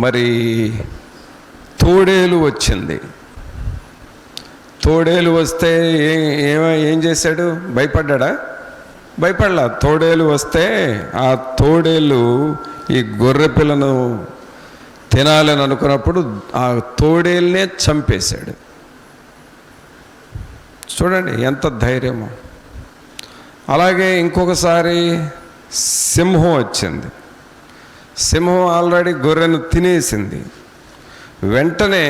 మరి తోడేలు వచ్చింది. తోడేలు వస్తే ఏం చేశాడు? భయపడ్డా? భయపడలా. తోడేలు వస్తే ఆ తోడేలు ఈ గొర్రె పిల్లను తినాలని అనుకున్నప్పుడు ఆ తోడేలునే చంపేశాడు. చూడండి ఎంత ధైర్యమో. అలాగే ఇంకొకసారి సింహం వచ్చింది. సింహం ఆల్రెడీ గొర్రెను తినేసింది. వెంటనే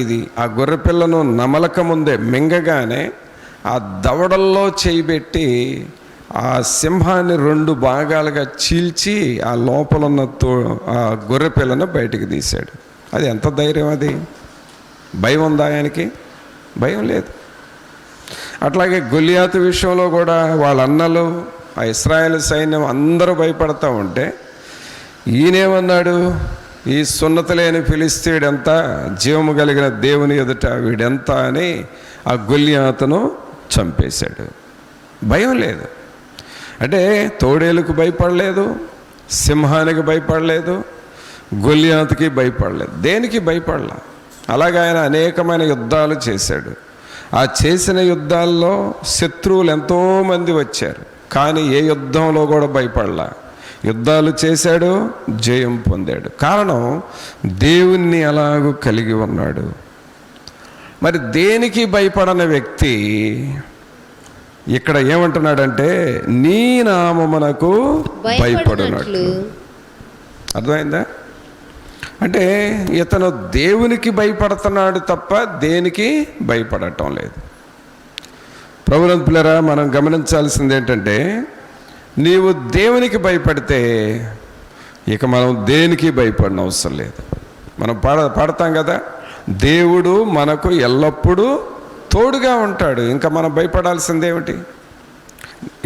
ఇది ఆ గొర్రె పిల్లను నమలక ముందే మింగగానే ఆ దవడల్లో చేయిబెట్టి ఆ సింహాన్ని 2 భాగాలుగా చీల్చి ఆ లోపల ఉన్న ఆ గొర్రె పిల్లను బయటికి తీశాడు. అది ఎంత ధైర్యం! అది భయం ఉందా ఆయనకి? భయం లేదు. అట్లాగే గొలియాతు విషయంలో కూడా వాళ్ళ అన్నలు, ఆ ఇశ్రాయేలు సైన్యం అందరూ భయపడతా ఉంటే ఈయనేమన్నాడు? ఈ సున్నత లేని ఫిలిస్తీయుడెంత, జీవము కలిగిన దేవుని ఎదుట వీడెంత అని ఆ గొలియాతును చంపేశాడు. భయం లేదు. అంటే తోడేలుకు భయపడలేదు, సింహానికి భయపడలేదు, గొలియాతుకి భయపడలేదు, దేనికి భయపడలా. అలాగే ఆయన అనేకమైన యుద్ధాలు చేశాడు. ఆ చేసిన యుద్ధాల్లో శత్రువులు ఎంతోమంది వచ్చారు, కానీ ఏ యుద్ధంలో కూడా భయపడలా. యుద్ధాలు చేశాడు, జయం పొందాడు. కారణం దేవుణ్ణి అలాగూ కలిగి ఉన్నాడు. మరి దేనికి భయపడని వ్యక్తి ఇక్కడ ఏమంటున్నాడంటే నీ నామమునకు భయపడునట్లు. అర్థమైందా? అంటే ఇతను దేవునికి భయపడుతున్నాడు తప్ప దేనికి భయపడటం లేదు. ప్రభునందు పిల్లరా, మనం గమనించాల్సింది ఏంటంటే నీవు దేవునికి భయపడితే ఇక మనం దేనికి భయపడిన అవసరం లేదు. మనం పాడతాం కదా, దేవుడు మనకు ఎల్లప్పుడూ తోడుగా ఉంటాడు. ఇంకా మనం భయపడాల్సిందేమిటి?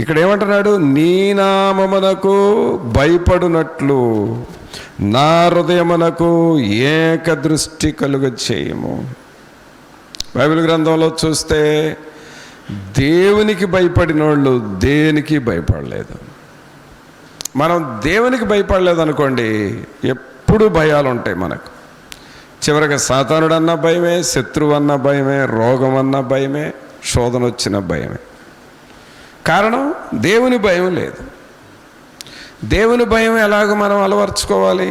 ఇక్కడ ఏమంటున్నాడు? నీ నామమునకు భయపడునట్లు నా హృదయమునకు ఏకదృష్టి కలుగ చేయము. బైబిల్ గ్రంథంలో చూస్తే దేవునికి భయపడిన వాళ్ళు దేనికి భయపడలేదు. మనం దేవునికి భయపడలేదు అనుకోండి, ఎప్పుడు భయాలు ఉంటాయి మనకు. చివరికి సాతానుడు అన్న భయమే, శత్రువు అన్న భయమే, రోగం అన్న భయమే, శోధన వచ్చిన భయమే. కారణం దేవుని భయం లేదు. దేవుని భయం ఎలాగ మనం అలవర్చుకోవాలి?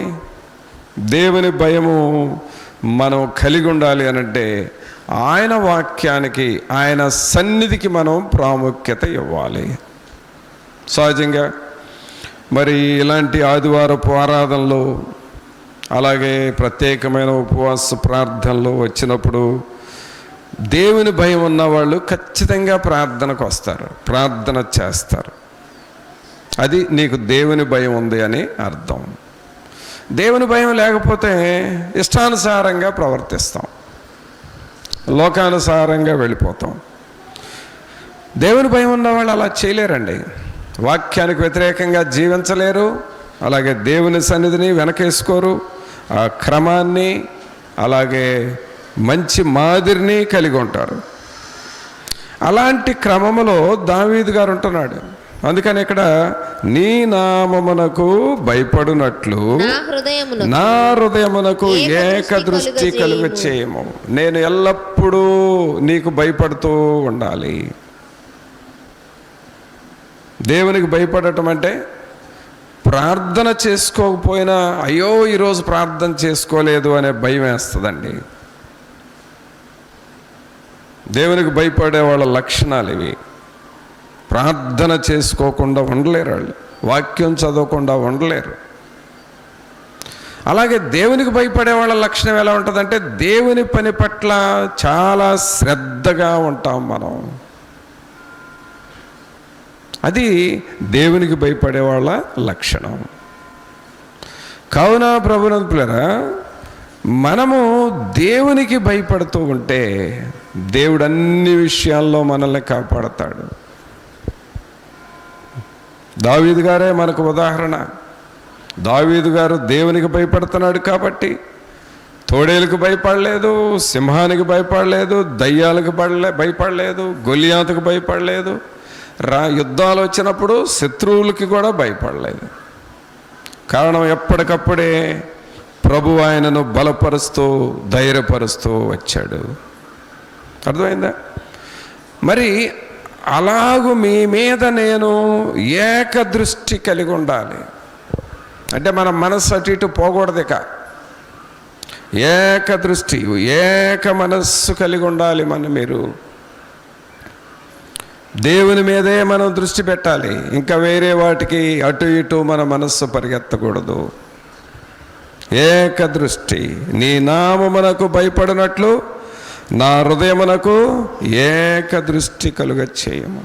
దేవుని భయము మనం కలిగి ఉండాలి అనంటే ఆయన వాక్యానికి, ఆయన సన్నిధికి మనం ప్రాముఖ్యత ఇవ్వాలి. సహజంగా మరి ఇలాంటి ఆదివారపు ఆరాధనలు, అలాగే ప్రత్యేకమైన ఉపవాస ప్రార్థనలు వచ్చినప్పుడు దేవుని భయం ఉన్నవాళ్ళు ఖచ్చితంగా ప్రార్థనకు వస్తారు, ప్రార్థన చేస్తారు. అది నీకు దేవుని భయం ఉంది అని అర్థం. దేవుని భయం లేకపోతే ఇష్టానుసారంగా ప్రవర్తిస్తాం, లోకానుసారంగా వెళ్ళిపోతాం. దేవుని భయం ఉన్నవాళ్ళు అలా చేయలేరండి. వాక్యానికి వ్యతిరేకంగా జీవించలేరు, అలాగే దేవుని సన్నిధిని వెనకేసుకోరు. ఆ క్రమాన్ని, అలాగే మంచి మాదిరిని కలిగి ఉంటారు. అలాంటి క్రమములో దావీదు గారు ఉంటున్నాడు. అందుకని ఇక్కడ నీ నామమునకు భయపడునట్లు నా హృదయమునకు ఏకదృష్టి కలుగ చేయము. నేను ఎల్లప్పుడూ నీకు భయపడుతూ ఉండాలి. దేవునికి భయపడటం అంటే ప్రార్థన చేసుకోకపోయినా అయ్యో ఈరోజు ప్రార్థన చేసుకోలేదు అనే భయం వేస్తుందండి. దేవునికి భయపడే వాళ్ళ లక్షణాలు ఇవి. ప్రార్థన చేసుకోకుండా ఉండలేరు వాళ్ళు, వాక్యం చదవకుండా ఉండలేరు. అలాగే దేవునికి భయపడే వాళ్ళ లక్షణం ఎలా ఉంటుందంటే దేవుని పని పట్ల చాలా శ్రద్ధగా ఉంటాం మనం. అది దేవునికి భయపడే వాళ్ళ లక్షణం. కావున ప్రభునందు పిల్లరా, మనము దేవునికి భయపడుతూ ఉంటే దేవుడు అన్ని విషయాల్లో మనల్ని కాపాడతాడు. దావీదు గారే మనకు ఉదాహరణ. దావీదు గారు దేవునికి భయపడుతున్నాడు కాబట్టి తోడేలకు భయపడలేదు, సింహానికి భయపడలేదు, దయ్యాలకు భయపడలేదు, గొలియాతుకు భయపడలేదు, యుద్ధాలు వచ్చినప్పుడు శత్రువులకి కూడా భయపడలేదు. కారణం ఎప్పటికప్పుడే ప్రభు ఆయనను బలపరుస్తూ ధైర్యపరుస్తూ వచ్చాడు. అర్థమైందా? మరి అలాగూ మీ మీద నేను ఏకదృష్టి కలిగి ఉండాలి. అంటే మన మనస్సు అటు ఇటు పోకూడదు. ఇక ఏకదృష్టి, ఏక మనస్సు కలిగి ఉండాలి. మీరు దేవుని మీదే మనం దృష్టి పెట్టాలి. ఇంకా వేరే వాటికి అటు ఇటు మన మనస్సు పరిగెత్తకూడదు. ఏకదృష్టి. నీ నామమునకు భయపడినట్లు నా హృదయమునకు ఏకదృష్టి కలుగ చేయము.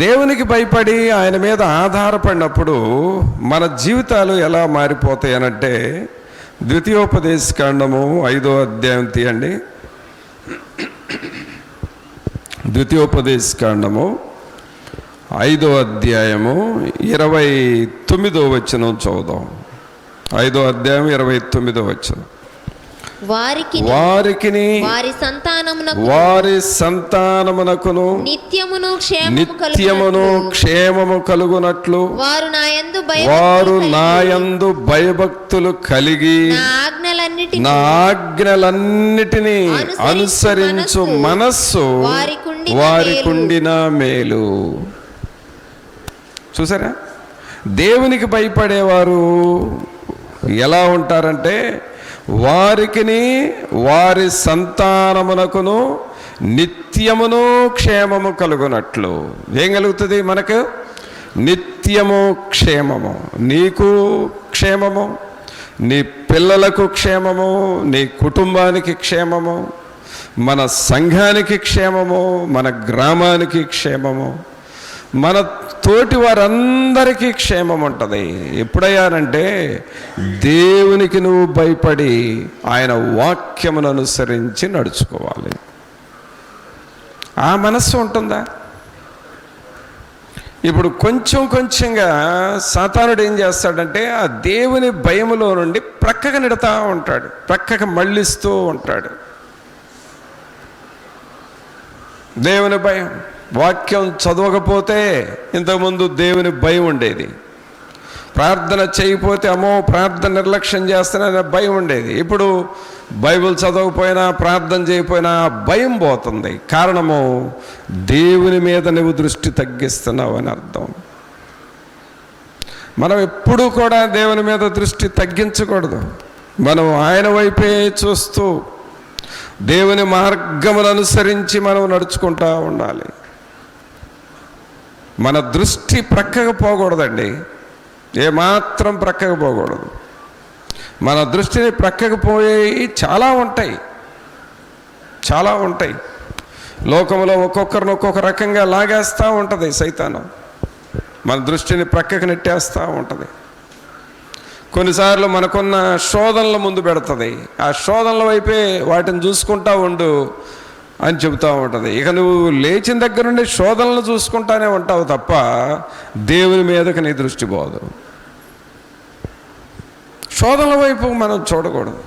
దేవునికి భయపడి ఆయన మీద ఆధారపడినప్పుడు మన జీవితాలు ఎలా మారిపోతాయి అనంటే, ద్వితీయోపదేశకాండము 5వ అధ్యాయం తీయండి. ద్వితీయోపదేశకాండము 5వ అధ్యాయము 29వ వచనం చదువుదాం. 5వ అధ్యాయం 29వ వచనం. వారికి వారి సంతానమునకును నిత్యమును క్షేమము కలుగునట్లు వారు నాయందు భయభక్తులు కలిగి నా ఆజ్ఞలన్నిటినీ అనుసరించు మనస్సు వారికుండిన మేలు. చూసారా? దేవునికి భయపడేవారు ఎలా ఉంటారంటే, వారికిని వారి సంతానమునకును నిత్యమును క్షేమము కలుగునట్లు. ఏం కలుగుతుంది మనకు? నిత్యము క్షేమము. నీకు క్షేమము, నీ పిల్లలకు క్షేమము, నీ కుటుంబానికి క్షేమము, మన సంఘానికి క్షేమము, మన గ్రామానికి క్షేమము, మన తోటి వారందరికీ క్షేమం ఉంటుంది. ఎప్పుడయ్యానంటే దేవునికి నువ్వు భయపడి ఆయన వాక్యమును అనుసరించి నడుచుకోవాలి. ఆ మనస్సు ఉంటుందా? ఇప్పుడు కొంచెంగా సాతానుడు ఏం చేస్తాడంటే, ఆ దేవుని భయములో నుండి ప్రక్కకు నెడతా ఉంటాడు, ప్రక్కకు మళ్ళిస్తూ ఉంటాడు. దేవుని భయం. వాక్యం చదవకపోతే ఇంతకుముందు దేవుని భయం ఉండేది. ప్రార్థన చేయకపోతే అమ్మో ప్రార్థన నిర్లక్ష్యం చేస్తాననే భయం ఉండేది. ఇప్పుడు బైబిల్ చదవకపోయినా ప్రార్థన చేయకపోయినా భయం పోతుంది. కారణము, దేవుని మీద నువ్వు దృష్టి తగ్గిస్తున్నావు అని అర్థం. మనం ఎప్పుడూ కూడా దేవుని మీద దృష్టి తగ్గించకూడదు. మనం ఆయన వైపే చూస్తూ దేవుని మార్గమును అనుసరించి మనం నడుచుకుంటూ ఉండాలి. మన దృష్టి ప్రక్కకు పోకూడదండి. ఏమాత్రం ప్రక్కకు పోకూడదు. మన దృష్టిని ప్రక్కకు పోయేవి చాలా ఉంటాయి. లోకంలో ఒక్కొక్కరిని ఒక్కొక్క రకంగా లాగేస్తూ ఉంటుంది సైతాను. మన దృష్టిని ప్రక్కకు నెట్టేస్తూ ఉంటుంది. కొన్నిసార్లు మనకున్న శోధనల ముందు పెడుతుంది. ఆ శోధనల వైపే వాటిని చూసుకుంటా ఉండు అని చెబుతూ ఉంటుంది. ఇక నువ్వు లేచిన దగ్గర నుండి శోధనలు చూసుకుంటానే ఉంటావు తప్ప దేవుని మీదకి నీ దృష్టి పోదు. శోధనల వైపు మనం చూడకూడదు.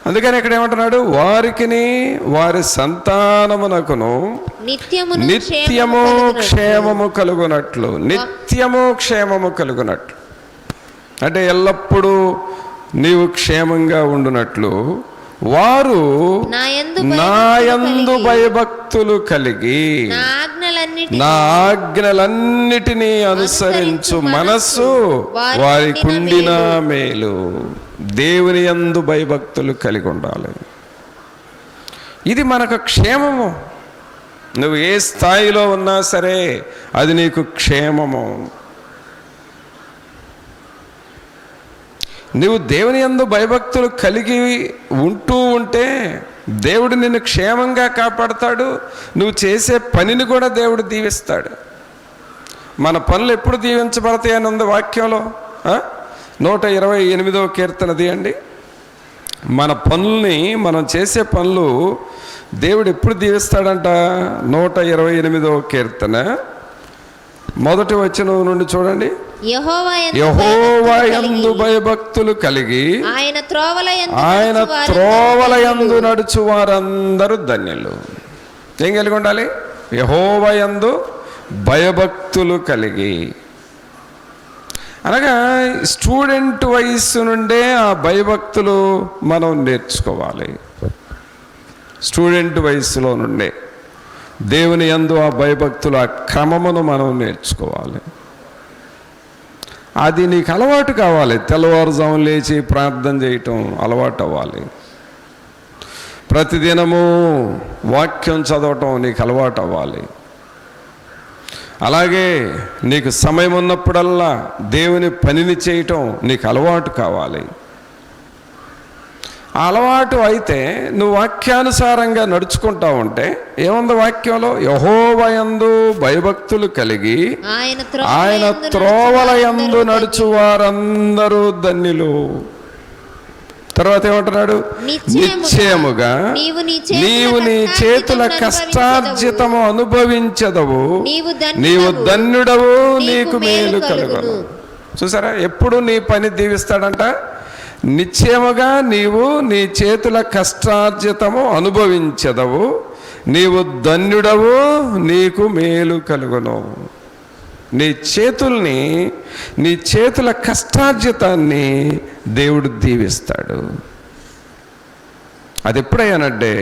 అందుకని ఇక్కడ ఏమంటున్నాడు? వారికిని వారి సంతానమునకును నిత్యము క్షేమము కలుగునట్లు. నిత్యము క్షేమము కలుగునట్లు అంటే ఎల్లప్పుడూ నీవు క్షేమంగా ఉండునట్లు వారు నాయందు భయభక్తులు కలిగి నా ఆజ్ఞలన్నిటినీ అనుసరించు మనస్సు వారికుండిన మేలు. దేవుని యందు భయభక్తులు కలిగి ఉండాలి. ఇది మనకు క్షేమము. నువ్వు ఏ స్థాయిలో ఉన్నా సరే అది నీకు క్షేమము. నువ్వు దేవుని యందు భయభక్తులు కలిగి ఉంటే దేవుడు నిన్ను క్షేమంగా కాపాడుతాడు. నువ్వు చేసే పనిని కూడా దేవుడు దీవిస్తాడు. మన పనులు ఎప్పుడు దీవించబడతాయని ఉంది వాక్యంలో. 128వ కీర్తన తీయండి. మన పనుల్ని, మనం చేసే పనులు దేవుడు ఎప్పుడు దీవిస్తాడంట? 128వ కీర్తన మొదటి వచనం నుండి చూడండి. యెహోవా యందు భయభక్తులు కలిగి ఆయన త్రోవల యందు నడుచు వారందరూ ధన్యులు. ఏం కలిగి ఉండాలి? యెహోవా యందు భయభక్తులు కలిగి. అనగా స్టూడెంట్ వయస్సు నుండే ఆ భయభక్తులు మనం నేర్చుకోవాలి. స్టూడెంట్ వయస్సులో నుండే దేవుని యందు ఆ భయభక్తులు, ఆ క్రమమును మనం నేర్చుకోవాలి. అది నీకు అలవాటు కావాలి. తెల్లవారుజామున లేచి ప్రార్థన చేయటం అలవాటు అవ్వాలి. ప్రతిదినము వాక్యం చదవటం నీకు అలవాటు అవ్వాలి. అలాగే నీకు సమయం ఉన్నప్పుడల్లా దేవుని పనిని చేయటం నీకు అలవాటు కావాలి. ఆ అలవాటు అయితే నువ్వు వాక్యానుసారంగా నడుచుకుంటా ఉంటే ఏముంది వాక్యంలో? యెహోవా యందు భయభక్తులు కలిగి ఆయన త్రోవల యందు నడుచు వారందరూ ధన్యులు. తర్వాత ఏమంటున్నాడు? నిశ్చయముగా నీవు నీ చేతుల కష్టార్జితము అనుభవించదవు, నీవు ధన్యుడవు, నీకు మేలు కలుగును. చూసారా, ఎప్పుడు నీ పని దీవిస్తాడంట. నిశ్చయముగా నీవు నీ చేతుల కష్టార్జితము అనుభవించదవు, నీవు ధన్యుడవు, నీకు మేలు కలుగును. నీ చేతుల్ని, నీ చేతుల కష్టార్జితాన్ని దేవుడు దీవిస్తాడు. అది ఎప్పుడయ్యానంటే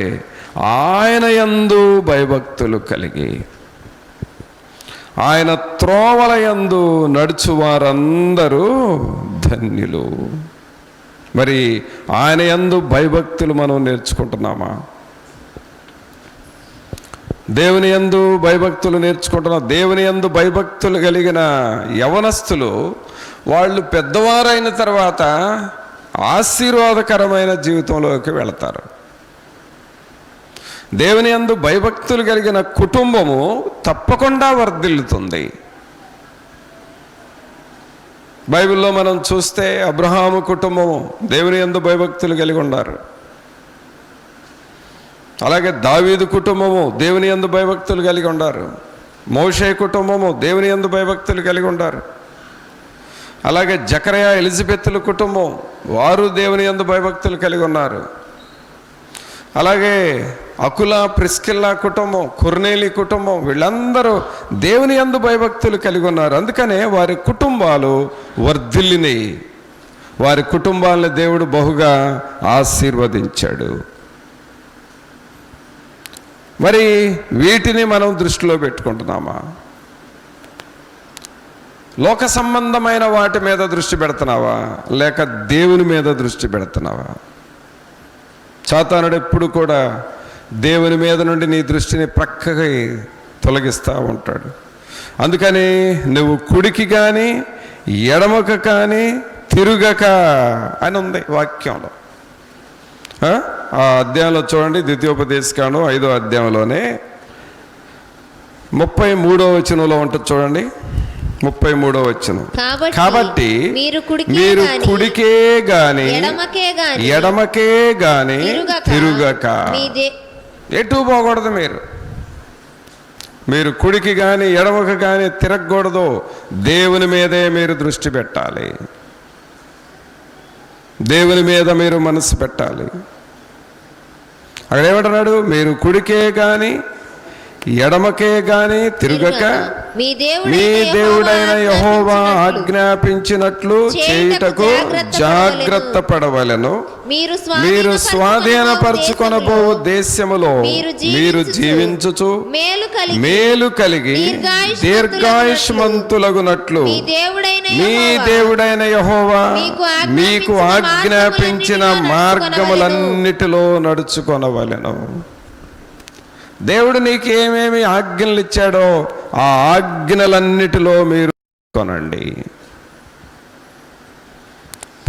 ఆయన యందు భయభక్తులు కలిగి ఆయన త్రోవల యందు నడుచు వారందరూ ధన్యులు. మరి ఆయన యందు భయభక్తులు మనం నేర్చుకుంటున్నామా? దేవుని యందు భయభక్తులు నేర్చుకుంటున్నాం. దేవుని యందు భయభక్తులు కలిగిన యవనస్తులు వాళ్ళు పెద్దవారైన తర్వాత ఆశీర్వాదకరమైన జీవితంలోకి వెళతారు. దేవుని యందు భయభక్తులు కలిగిన కుటుంబము తప్పకుండా వర్ధిల్లుతుంది. బైబిల్లో మనం చూస్తే అబ్రహాము కుటుంబము దేవుని యందు భయభక్తులు కలిగి ఉన్నారు. అలాగే దావీదు కుటుంబము దేవుని యందు భయభక్తులు కలిగి ఉన్నారు. మోషే కుటుంబము దేవుని యందు భయభక్తులు కలిగి ఉన్నారు. అలాగే జకరియా ఎలిజబెత్తుల కుటుంబం, వారు దేవుని యందు భయభక్తులు కలిగి ఉన్నారు. అలాగే అకుల ప్రిస్కిల్లా కుటుంబం, కొర్నేలి కుటుంబం, వీళ్ళందరూ దేవుని యందు భయభక్తులు కలిగి ఉన్నారు. అందుకనే వారి కుటుంబాలు వర్ధిల్లినాయి. వారి కుటుంబాలను దేవుడు బహుగా ఆశీర్వదించాడు. మరి వీటిని మనం దృష్టిలో పెట్టుకుంటున్నామా? లోక సంబంధమైన వాటి మీద దృష్టి పెడుతున్నావా, లేక దేవుని మీద దృష్టి పెడుతున్నావా? సాతానుడు ఎప్పుడు కూడా దేవుని మీద నుండి నీ దృష్టిని ప్రక్కకి తొలగిస్తూ ఉంటాడు. అందుకని నువ్వు కుడికి కానీ ఎడమకు కానీ తిరుగక అని ఉంది వాక్యంలో. ఆ అధ్యాయంలో చూడండి, ద్వితీయోపదేశకాండం 5వ అధ్యాయంలోనే 33వ వచనంలో ఉంటుంది చూడండి. 33వ వచనం, కాబట్టి మీరు కుడికే గాని ఎడమకే గాని తిరుగక. ఎటు పోకూడదు. మీరు కుడికి కానీ ఎడమకు కానీ తిరగకూడదు. దేవుని మీదే మీరు దృష్టి పెట్టాలి. దేవుని మీద మీరు మనసు పెట్టాలి. అక్కడ ఏమంటున్నాడు? మీరు కుడికే కానీ ఎడమకే గాని తిరుగక మీ దేవుడైన యెహోవా ఆజ్ఞాపించినట్లు చేయుటకు జాగ్రత్త పడవలెను. మీరు స్వాధీనపరచుకొనబోవు దేశములో మీరు జీవించుచు మేలు కలిగి దీర్ఘాయుష్మంతులగునట్లు మీ దేవుడైన యెహోవా మీకు ఆజ్ఞాపించిన మార్గములన్నిటిలో నడుచుకొనవలెను. దేవుడు నీకు ఏమేమి ఆజ్ఞలు ఇచ్చాడో ఆ ఆజ్ఞలన్నిటిలో మీరు కొనండి.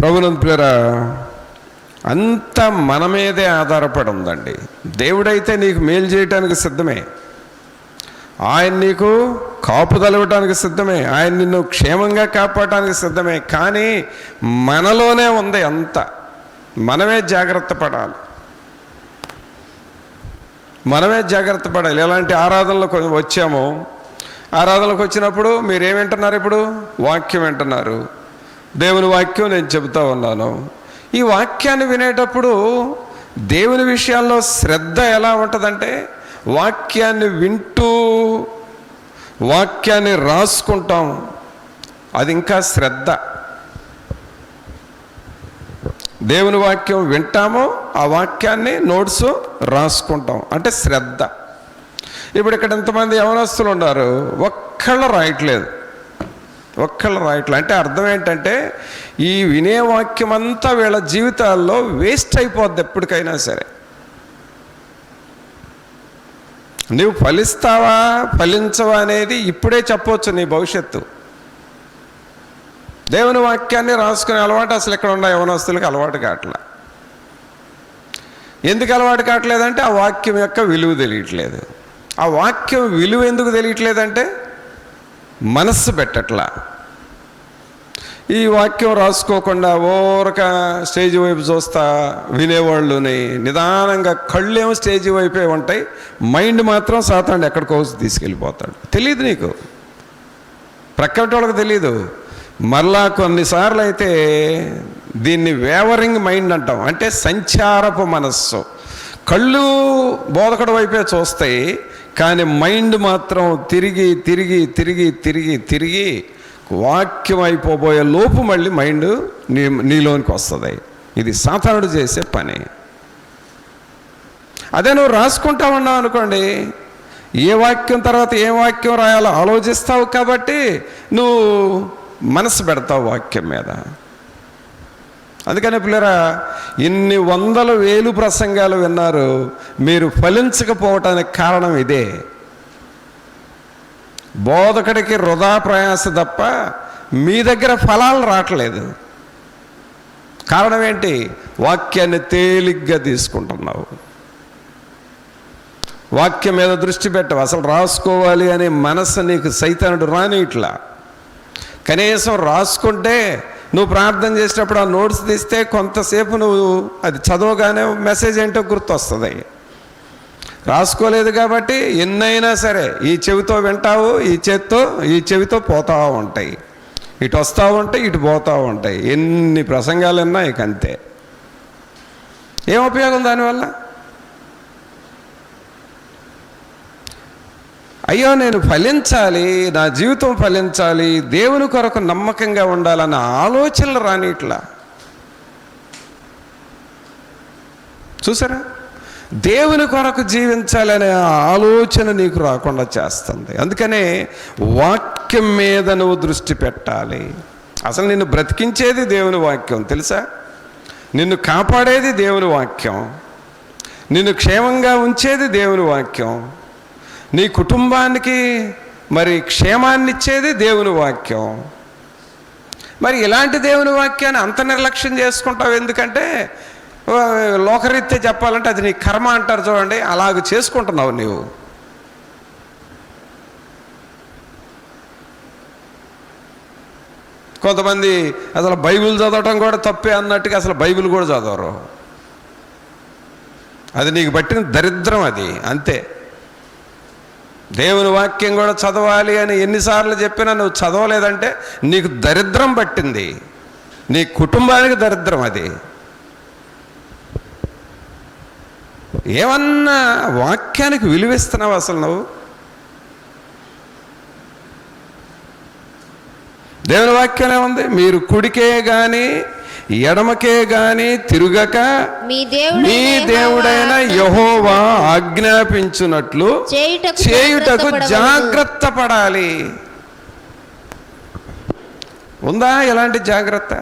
ప్రభునందు ప్రియరా, అంతా మన మీదే ఆధారపడి ఉందండి. దేవుడైతే నీకు మేలు చేయటానికి సిద్ధమే. ఆయన నీకు కాపుదల ఇవ్వటానికి సిద్ధమే. ఆయన నిన్ను క్షేమంగా కాపాడటానికి సిద్ధమే. కానీ మనలోనే ఉంది అంతా. మనమే జాగ్రత్త పడాలి. మనమే జాగ్రత్త పడాలి. ఎలాంటి ఆరాధనలకు వచ్చామో, ఆరాధనలకు వచ్చినప్పుడు మీరేం వింటున్నారు? ఇప్పుడు వాక్యం వింటున్నారు. దేవుని వాక్యం నేను చెబుతా ఉన్నాను. ఈ వాక్యాన్ని వినేటప్పుడు దేవుని విషయాల్లో శ్రద్ధ ఎలా ఉంటుందంటే, వాక్యాన్ని వింటూ వాక్యాన్ని రాసుకుంటాం. అది ఇంకా శ్రద్ధ. దేవుని వాక్యం వింటాము, ఆ వాక్యాన్ని నోట్స్ రాసుకుంటాం, అంటే శ్రద్ధ. ఇప్పుడు ఇక్కడ ఎంతమంది యవనస్తులు ఉన్నారు, ఒక్కళ్ళు రాయట్లేదు. అంటే అర్థం ఏంటంటే ఈ వినే వాక్యం అంతా వీళ్ళ జీవితాల్లో వేస్ట్ అయిపోద్ది ఎప్పటికైనా సరే. నువ్వు ఫలిస్తావా ఫలించవా అనేది ఇప్పుడే చెప్పవచ్చు నీ భవిష్యత్తు. దేవుని వాక్యాన్ని రాసుకునే అలవాటు అసలు ఇక్కడ ఉన్న యవనస్తులకు అలవాటు కావట్లా. ఎందుకు అలవాటు కావట్లేదంటే ఆ వాక్యం యొక్క విలువ తెలియట్లేదు. ఆ వాక్యం విలువ ఎందుకు తెలియట్లేదంటే మనస్సు పెట్టట్లా. ఈ వాక్యం రాసుకోకుండా ఓరక స్టేజ్ వైపు చూస్తా వినేవాళ్ళుని నిదానంగా కళ్ళేమో స్టేజ్ వైపే ఉంటాయి, మైండ్ మాత్రం సాతాండు ఎక్కడికో తీసుకెళ్ళిపోతాడు. తెలియదు నీకు, ప్రక్కటి వాళ్ళకి తెలీదు. మరలా కొన్నిసార్లు అయితే దీన్ని వేవరింగ్ మైండ్ అంటాం, అంటే సంచారపు మనస్సు. కళ్ళు బోధకుడు వైపే చూస్తాయి, కానీ మైండ్ మాత్రం తిరిగి తిరిగి తిరిగి తిరిగి తిరిగి వాక్యం అయిపోబోయే లోపు మళ్ళీ మైండ్ నీలోనికి వస్తుంది. ఇది సాతానుడు చేసే పని. అదే నువ్వు రాసుకుంటా ఉన్నావు అనుకోండి, ఏ వాక్యం తర్వాత ఏ వాక్యం రాయాలో ఆలోచిస్తావు, కాబట్టి నువ్వు మనసు పెడతావు వాక్యం మీద. అందుకని పిల్లరా, ఇన్ని 100,000 ప్రసంగాలు విన్నారు, మీరు ఫలించకపోవటానికి కారణం ఇదే. బోధకుడికి వృధా ప్రయాస తప్ప మీ దగ్గర ఫలాలు రావట్లేదు. కారణం ఏంటి? వాక్యాన్ని తేలిగ్గా తీసుకుంటున్నావు, వాక్యం మీద దృష్టి పెట్టవు. అసలు రాసుకోవాలి అనే మనసు నీకు సైతానుడు రాని ఇట్లా. కనీసం రాసుకుంటే నువ్వు ప్రార్థన చేసేటప్పుడు ఆ నోట్స్ తీస్తే కొంతసేపు నువ్వు అది చదవగానే మెసేజ్ ఏంటో గుర్తొస్తుంది. రాసుకోలేదు కాబట్టి ఎన్నైనా సరే ఈ చెవితో వింటావు, ఈ చెవితో పోతూ ఉంటాయి, ఇటు వస్తూ ఉంటాయి, ఇటు పోతూ ఉంటాయి. ఎన్ని ప్రసంగాలు విన్నా ఇక అంతే. ఏం ఉపయోగం దానివల్ల? అయ్యో నేను ఫలించాలి, నా జీవితం ఫలించాలి, దేవుని కొరకు నమ్మకంగా ఉండాలన్న ఆలోచనలు రాని ఇట్లా. చూసారా, దేవుని కొరకు జీవించాలనే ఆలోచన నీకు రాకుండా చేస్తుంది. అందుకనే వాక్యం మీద నువ్వు దృష్టి పెట్టాలి. అసలు నిన్ను బ్రతికించేది దేవుని వాక్యం తెలుసా? నిన్ను కాపాడేది దేవుని వాక్యం, నిన్ను క్షేమంగా ఉంచేది దేవుని వాక్యం, నీ కుటుంబానికి మరి క్షేమాన్ని ఇచ్చేది దేవుని వాక్యం. మరి ఇలాంటి దేవుని వాక్యాన్ని అంత నిర్లక్ష్యం చేసుకుంటావు ఎందుకంటే లోకరీత్యా చెప్పాలంటే అది నీ కర్మ అంటారు చూడండి, అలాగ చేసుకుంటున్నావు నీవు. కొంతమంది అసలు బైబిల్ చదవటం కూడా తప్పే అన్నట్టుగా అసలు బైబిల్ కూడా చదవరు. అది నీకు పట్టిన దరిద్రం, అది అంతే. దేవుని వాక్యం కూడా చదవాలి అని ఎన్నిసార్లు చెప్పినా నువ్వు చదవలేదంటే నీకు దరిద్రం పట్టింది, నీ కుటుంబానికి దరిద్రం. అది ఏమన్నా వాక్యానికి విలువిస్తున్నావు అసలు నువ్వు? దేవుని వాక్యం ఏముంది? మీరు కుడికే గాని ఎడమకే గాని తిరుగక మీ దేవుడైన యెహోవా ఆజ్ఞాపించున్నట్లు చేయుటకు జాగ్రత్త పడాలి. ఉందా ఇలాంటి జాగ్రత్త?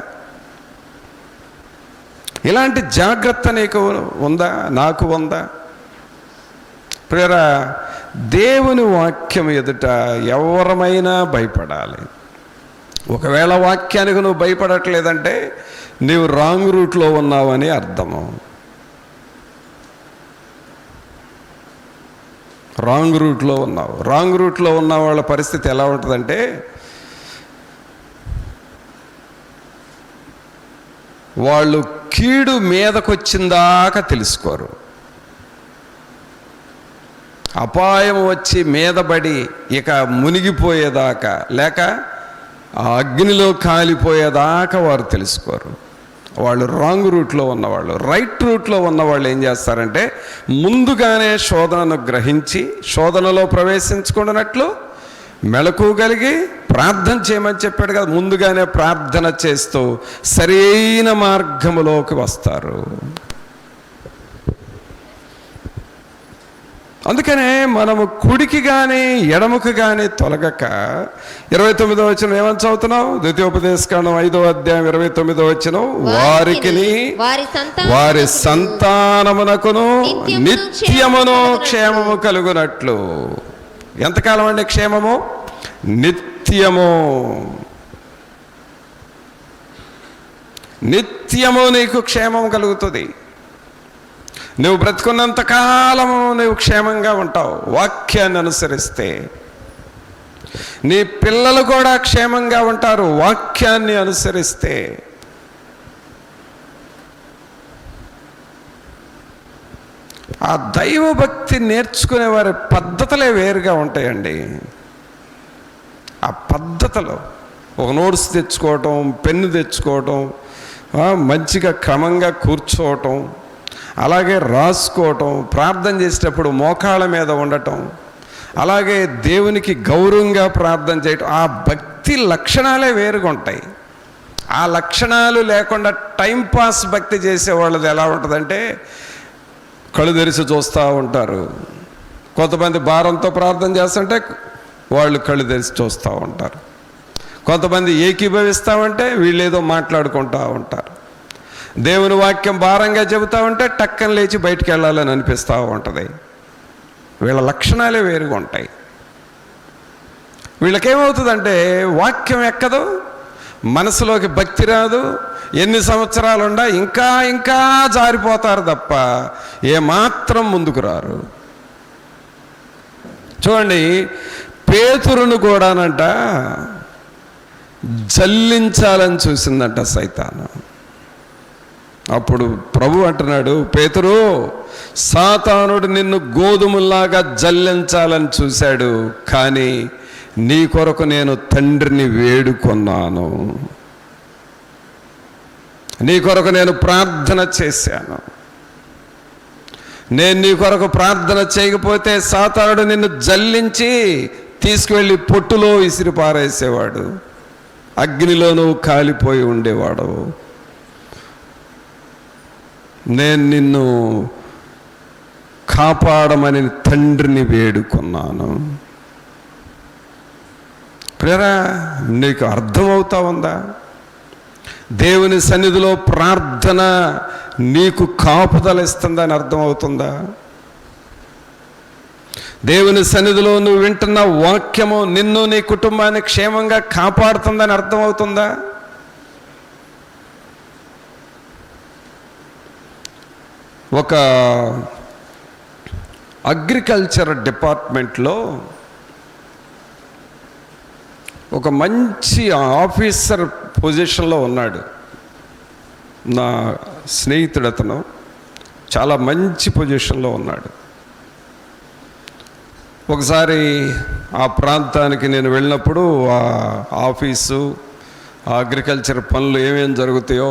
ఇలాంటి జాగ్రత్త నీకు ఉందా? నాకు ఉందా? ప్రియరా, దేవుని వాక్యం ఎదుట ఎవరమైనా భయపడాలి. ఒకవేళ వాక్యానికి నువ్వు భయపడట్లేదంటే నీవు రాంగ్ రూట్లో ఉన్నావని అర్థము. రాంగ్ రూట్లో ఉన్నావు. రాంగ్ రూట్లో ఉన్న వాళ్ళ పరిస్థితి ఎలా ఉంటుందంటే, వాళ్ళు కీడు మీదకొచ్చిందాకా తెలుసుకోరు, అపాయం వచ్చి మీదబడి ఇక మునిగిపోయేదాకా లేక ఆ అగ్నిలో కాలిపోయేదాకా వారు తెలుసుకోరు. వాళ్ళు రాంగ్ రూట్లో ఉన్నవాళ్ళు. రైట్ రూట్లో ఉన్నవాళ్ళు ఏం చేస్తారంటే ముందుగానే శోధనను గ్రహించి శోధనలో ప్రవేశించుకున్నట్లు మెళకువ కలిగి ప్రార్థన చేయమని చెప్పాడు కదా. ముందుగానే ప్రార్థన చేస్తూ సరైన మార్గములోకి వస్తారు. అందుకనే మనము కుడికి కానీ ఎడముకు కానీ తొలగక 29వ వచనం ఏమని చదువుతున్నావు? ద్వితీయోపదేశకాండం 5వ అధ్యాయం 29వ వచనం, వారి సంతానమునకును నిత్యమును క్షేమము కలుగునట్లు. ఎంతకాలం అండి క్షేమము? నిత్యము. నిత్యము నీకు క్షేమం కలుగుతుంది. నువ్వు బ్రతుకున్నంత కాలము నువ్వు క్షేమంగా ఉంటావు వాక్యాన్ని అనుసరిస్తే. నీ పిల్లలు కూడా క్షేమంగా ఉంటారు వాక్యాన్ని అనుసరిస్తే. ఆ దైవభక్తి నేర్చుకునే వారి పద్ధతులే వేరుగా ఉంటాయండి. ఆ పద్ధతులు, ఒక నోట్స్ తెచ్చుకోవటం, పెన్ను తెచ్చుకోవటం, మంచిగా క్రమంగా కూర్చోవటం, అలాగే రాసుకోవటం, ప్రార్థన చేసేటప్పుడు మోకాళ్ళ మీద ఉండటం, అలాగే దేవునికి గౌరవంగా ప్రార్థన చేయటం, ఆ భక్తి లక్షణాలే వేరుగా ఉంటాయి. ఆ లక్షణాలు లేకుండా టైంపాస్ భక్తి చేసేవాళ్ళది ఎలా ఉంటుందంటే కళ్ళు తెరిచి చూస్తూ ఉంటారు. కొంతమంది భారంతో ప్రార్థన చేస్తుంటే వాళ్ళు కళ్ళు తెరిచి చూస్తూ ఉంటారు. కొంతమంది ఏకీభవిస్తామంటే వీళ్ళు ఏదో మాట్లాడుకుంటూ ఉంటారు. దేవుని వాక్యం భారంగా చెబుతూ ఉంటే టక్కన లేచి బయటికి వెళ్ళాలని అనిపిస్తూ ఉంటుంది. వీళ్ళ లక్షణాలే వేరుగా ఉంటాయి. వీళ్ళకేమవుతుందంటే వాక్యం ఎక్కదు, మనసులోకి భక్తి రాదు. ఎన్ని సంవత్సరాలుండా ఇంకా ఇంకా జారిపోతారు తప్ప ఏమాత్రం ముందుకు రారు. చూడండి, పేతురును కూడానంట జల్లించాలని చూసిందంట సైతాను. అప్పుడు ప్రభు అంటున్నాడు, పేతురు, సాతానుడు నిన్ను గోధుమలాగా జల్లించాలని చూశాడు, కానీ నీ కొరకు నేను తండ్రిని వేడుకొన్నాను, నీ కొరకు నేను ప్రార్థన చేశాను. నేను నీ కొరకు ప్రార్థన చేయకపోతే సాతానుడు నిన్ను జల్లించి తీసుకువెళ్ళి పొట్టులో విసిరి పారేసేవాడు, అగ్నిలోనూ కాలిపోయి ఉండేవాడు. నేను నిన్ను కాపాడమని తండ్రిని వేడుకున్నాను. ప్రియరా, నీకు అర్థమవుతా ఉందా? దేవుని సన్నిధిలో ప్రార్థన నీకు కాపుదల ఇస్తుందని అర్థమవుతుందా? దేవుని సన్నిధిలో నువ్వు వింటున్న వాక్యము నిన్ను నీ కుటుంబాన్ని క్షేమంగా కాపాడుతుందని అర్థమవుతుందా? ఒక అగ్రికల్చర్ డిపార్ట్మెంట్లో ఒక మంచి ఆఫీసర్ పొజిషన్లో ఉన్నాడు నా స్నేహితుడు. అతను చాలా మంచి పొజిషన్లో ఉన్నాడు. ఒకసారి ఆ ప్రాంతానికి నేను వెళ్ళినప్పుడు ఆ ఆఫీసు, ఆ అగ్రికల్చర్ పనులు ఏమేమి జరుగుతాయో,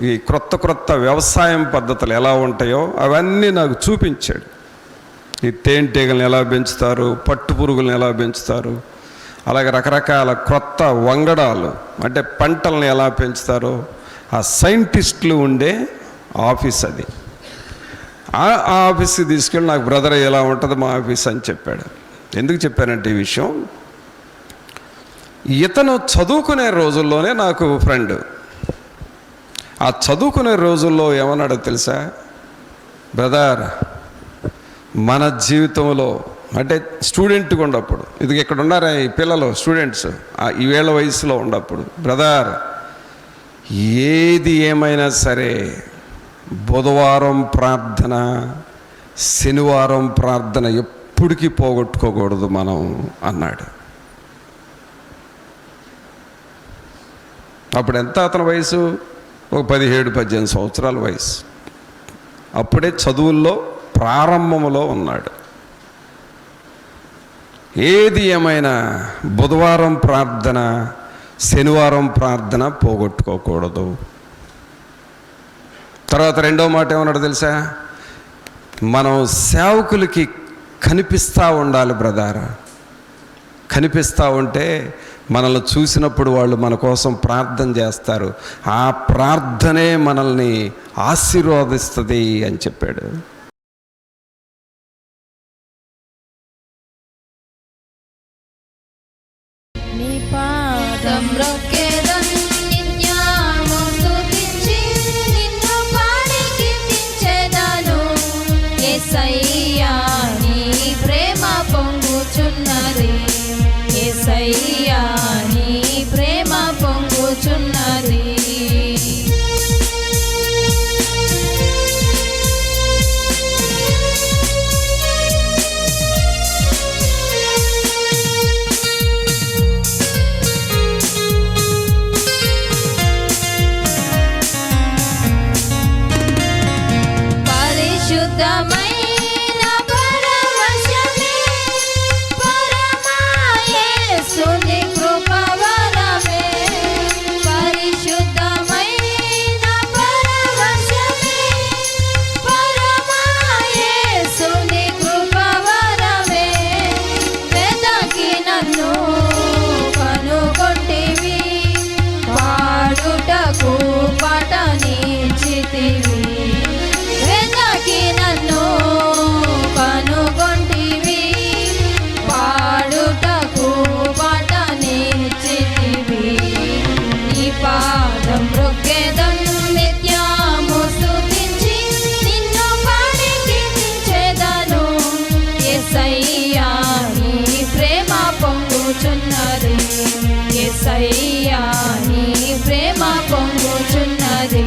ఈ క్రొత్త వ్యవసాయం పద్ధతులు ఎలా ఉంటాయో అవన్నీ నాకు చూపించాడు. ఈ తేనెటీగలను ఎలా పెంచుతారు, పట్టు పురుగులను ఎలా పెంచుతారు, అలాగే రకరకాల క్రొత్త వంగడాలు అంటే పంటలను ఎలా పెంచుతారో ఆ సైంటిస్టులు ఉండే ఆఫీస్ అది. ఆ ఆఫీస్కి తీసుకెళ్ళి నాకు బ్రదర్ ఎలా ఉంటుంది మా ఆఫీస్ అని చెప్పాడు. ఎందుకు చెప్పానంటే ఈ విషయం, ఇతను చదువుకునే రోజుల్లోనే నాకు ఫ్రెండ్. ఆ చదువుకునే రోజుల్లో ఏమన్నాడో తెలుసా? బ్రదర్, మన జీవితంలో అంటే స్టూడెంట్గా ఉన్నప్పుడు, ఇది ఇక్కడ ఉన్నారా ఈ పిల్లలు స్టూడెంట్స్ ఈవేళ వయసులో ఉన్నప్పుడు, బ్రదర్ ఏది ఏమైనా సరే బుధవారం ప్రార్థన, శనివారం ప్రార్థన ఎప్పటికీ పోగొట్టుకోకూడదు మనం అన్నాడు. అప్పుడు ఎంత అతని వయసు? ఒక 17-18 సంవత్సరాల వయసు. అప్పుడే చదువుల్లో ప్రారంభంలో ఉన్నాడు. ఏది ఏమైనా బుధవారం ప్రార్థన, శనివారం ప్రార్థన పోగొట్టుకోకూడదు. తర్వాత రెండో మాట ఏమన్నాడు తెలుసా? మనం సేవకులకి కనిపిస్తూ ఉండాలి బ్రదర్. కనిపిస్తూ ఉంటే మనల్ని చూసినప్పుడు వాళ్ళు మన కోసం ప్రార్థన చేస్తారు. ఆ ప్రార్థనే మనల్ని ఆశీర్వదిస్తుంది అని చెప్పాడు. నీ పాదం రొక్కెదన్ నిత్యము స్తుతించి నిన్ను పాడి కీర్తించెదను. యేసయ్యా నీ ప్రేమ పొంగుచున్నది, యేసయ్యా నీ ప్రేమ పొంగుచున్నది. పరిశుద్ధమైన పరవశమే పరమా యేసుని కృపవరమే. పరిశుద్ధమైన పరవశమే పరమా యేసుని కృపవరమే. వెదకి నన్ను కనుగొంటివి, పాడుటకు పటనిచ్చితివి. నన్ను కనుగొంటివి, పాడుటకు పటనిచ్చితివి. నీ పాదం రొక్కెదన్ నిత్యము స్తుతించి నిన్ను పాడి కీర్తించెదను. యేసయ్యా నీ ప్రేమ పొంగుచున్నది, యేసయ్యా నీ ప్రేమ పొంగుచున్నది.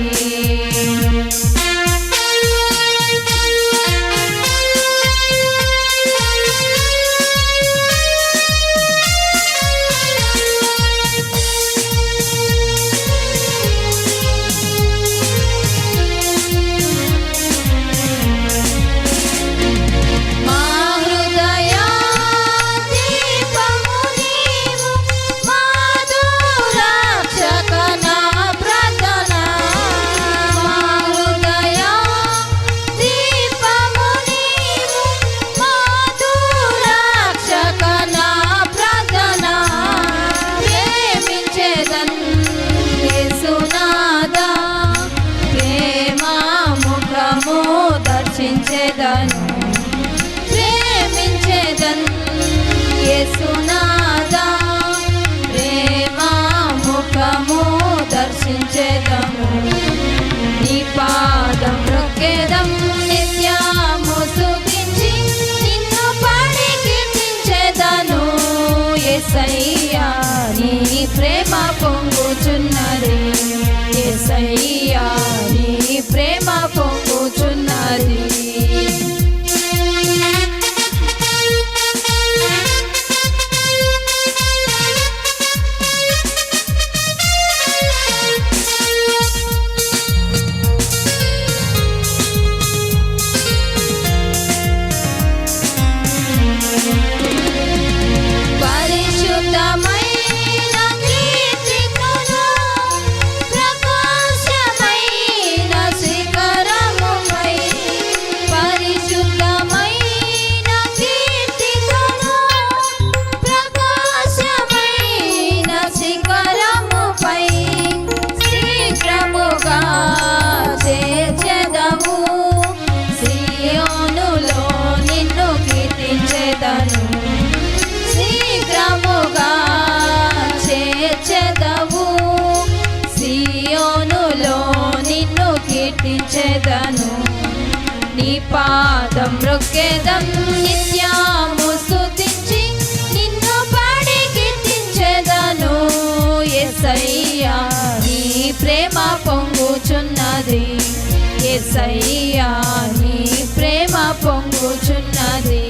ప్రేమించెదన్ యేసునాదా, ప్రేమ ముఖము దర్శించెదము. నీ పాదం రొక్కెదం నిత్యము స్తుతించి నిన్ను పాడి కీర్తించెదను. యేసయ్యా నీ ప్రేమ పొంగుచున్నది, యేసయ్యా నీ ప్రేమ పొంగుచున్నది. పరిశుద్ధమైన కీర్తికును ప్రకాశమైన శిఖరముపై, పరిశుద్ధమైన కీర్తికును ప్రకాశమైన శిఖరముపై శీఘ్రముగా చేర్చెదవు. సియోనులో నిన్ను కీర్తించెదను, శీఘ్రముగా చేర్చెదవు. సియోనులో నిన్ను కీర్తించెదను. నీ పాదం రొక్కెదం నిత్యము స్తుతించి నిన్ను పాడి కీర్తించెదను. యేసయ్యా నీ ప్రేమ పొంగుచున్నది, యేసయ్యా నీ ప్రేమ పొంగుచున్నది.